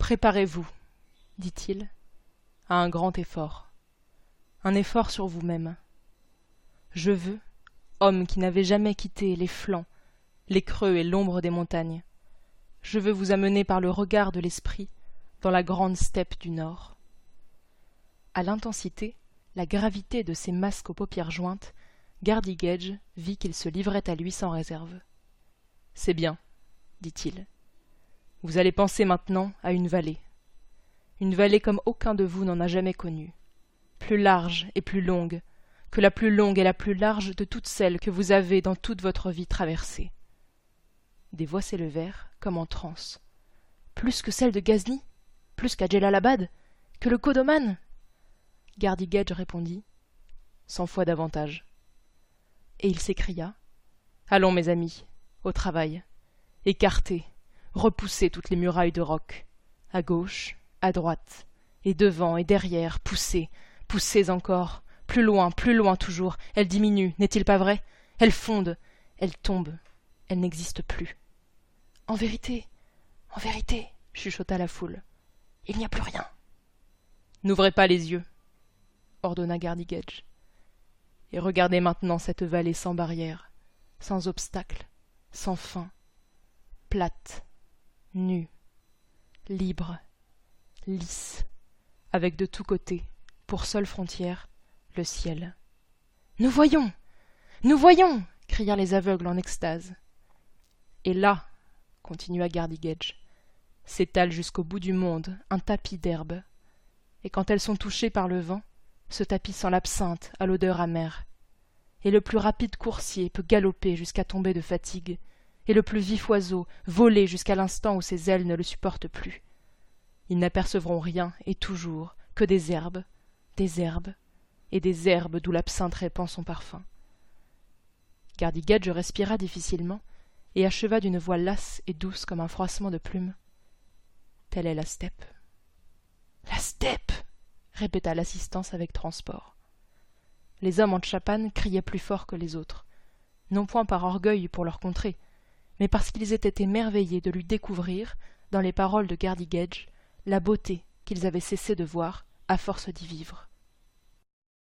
Préparez-vous, dit-il, à un grand effort. Un effort sur vous-même. Je veux, homme qui n'avez jamais quitté les flancs, les creux et l'ombre des montagnes, je veux vous amener par le regard de l'esprit dans la grande steppe du Nord. À l'intensité, la gravité de ces masques aux paupières jointes, Gardigedge vit qu'il se livrait à lui sans réserve. « C'est bien, dit-il. Vous allez penser maintenant à une vallée comme aucun de vous n'en a jamais connue, plus large et plus longue, que la plus longue et la plus large de toutes celles que vous avez dans toute votre vie traversées. » Des voix s'élevèrent, comme en transe. « Plus que celle de Ghazni? Plus qu'à Djellalabad? Que le Kodoman ?» Gardigedge répondit « 100 fois davantage. » Et il s'écria « Allons, mes amis, au travail. Écartez, repoussez toutes les murailles de roc. À gauche, à droite, et devant et derrière, poussez, poussez encore, plus loin toujours. Elle diminue, n'est-il pas vrai? Elle fonde, elle tombe, elle n'existe plus. En vérité, chuchota la foule, il n'y a plus rien. N'ouvrez pas les yeux, ordonna Gardigedge, et regardez maintenant cette vallée sans barrière, sans obstacle, sans fin, plate, nue, libre, lisse, avec de tous côtés, pour seule frontière, le ciel. « Nous voyons! Crièrent les aveugles en extase. Et là, continua Gardigedge, s'étale jusqu'au bout du monde un tapis d'herbes, et quand elles sont touchées par le vent, ce tapis sent l'absinthe à l'odeur amère. Et le plus rapide coursier peut galoper jusqu'à tomber de fatigue, et le plus vif oiseau voler jusqu'à l'instant où ses ailes ne le supportent plus. Ils n'apercevront rien, et toujours, que des herbes, et des herbes d'où l'absinthe répand son parfum. Gardigedge respira difficilement, et acheva d'une voix lasse et douce comme un froissement de plumes. « Telle est la steppe. »« La steppe !» répéta l'assistance avec transport. Les hommes en tchapane criaient plus fort que les autres, non point par orgueil pour leur contrée, mais parce qu'ils étaient émerveillés de lui découvrir, dans les paroles de Gardigedge, la beauté qu'ils avaient cessé de voir à force d'y vivre.